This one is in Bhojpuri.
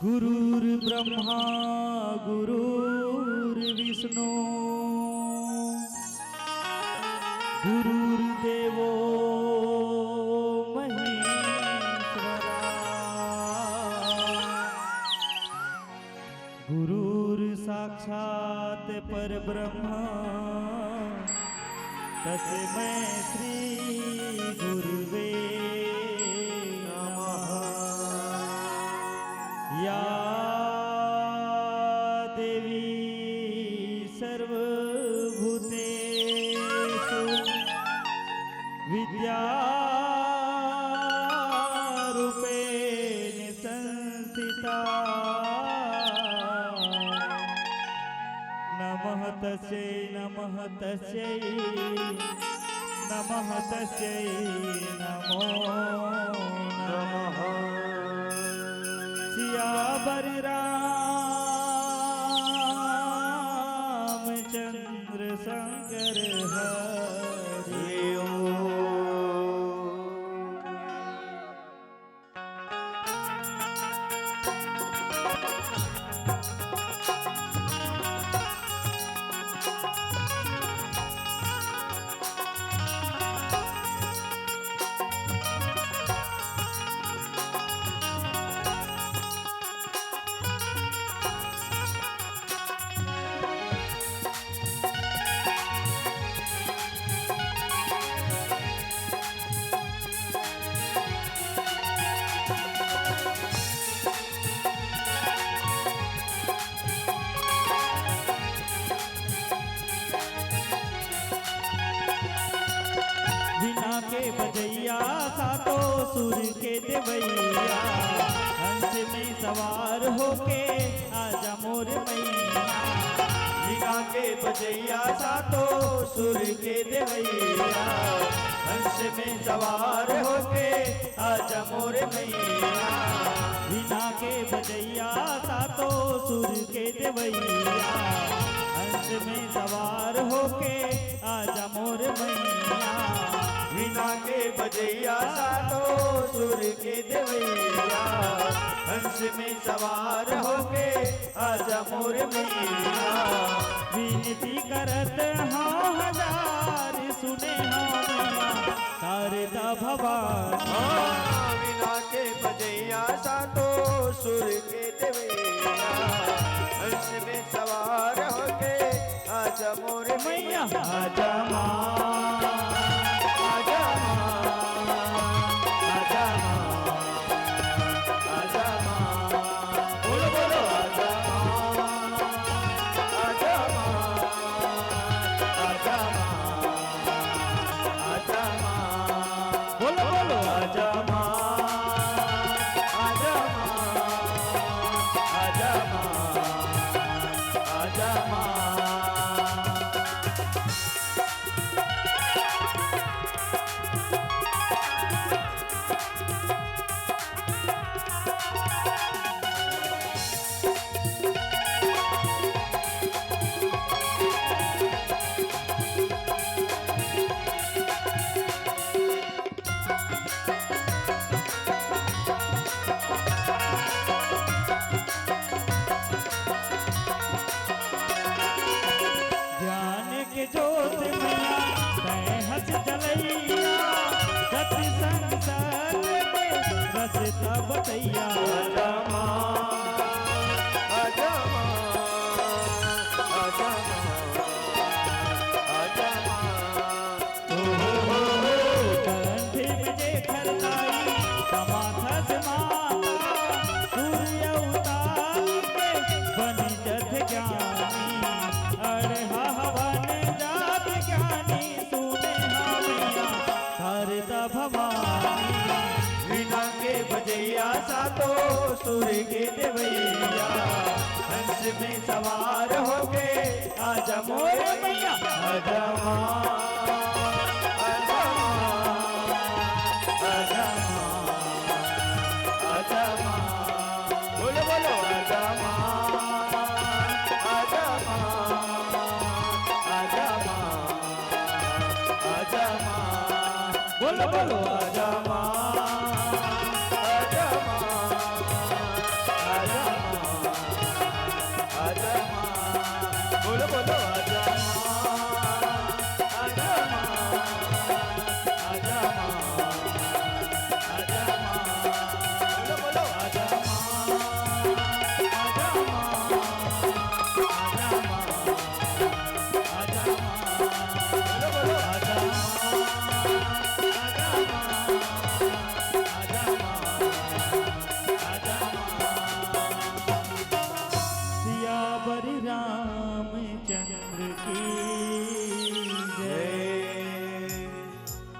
गुरुर्ब्रह्मा गुरुर्विष्णु गुरुर्देवो महेश्वरा गुरुर्साक्षात् परब्रह्म तस्मै श्री गुरुवे नमः। या देवी सर्वभूतेषु विद्यारूपेण संस्थिता नमः तस्यै नमः तस्यै नमः तस्यै नमो नमः। सियावर रामचंद्र शंकर हरि के बजैया सातो सुर के देवैया हंस में सवार होके आजा मोर मैया। लीला के बजैया सातो सुर के देवैया हंस में सवार होके आजा मोर मैया। लीला के बजैया सातो सुर के देवैया हंस में सवार होके आजा मोर मैया। वीणा के बजैया सातो सुर के देवैया हंस में सवार होके आजा मोर मैया। विनती करत हाँ हजार सुने हाँ शारदा भवानी। वीणा के बजैया सातो सुर के देवैया हंस में सवार होके आजा मोर मैया। आजा माँ जोत मैया मैं हंस जलैया सती संग सत्य रसता बतैया। आजा माँ आजा माँ आजा माँ आजा माँ। कंठी में जे खरताई समाथस माता सूर्य उतार के बनी जथ ज्ञानी अड़हा हवन जात ज्ञानी सुने हामिया शारदा भवानी। वीणा के बजैया सातो सुर के देवैया हंस में सवार होके आजा मोर मैया। आजा माँ आजा माँ आजा माँ आजा माँ। बोलो बोलो आजा माँ आजा माँ आजा माँ आजा माँ। बोलो बोलो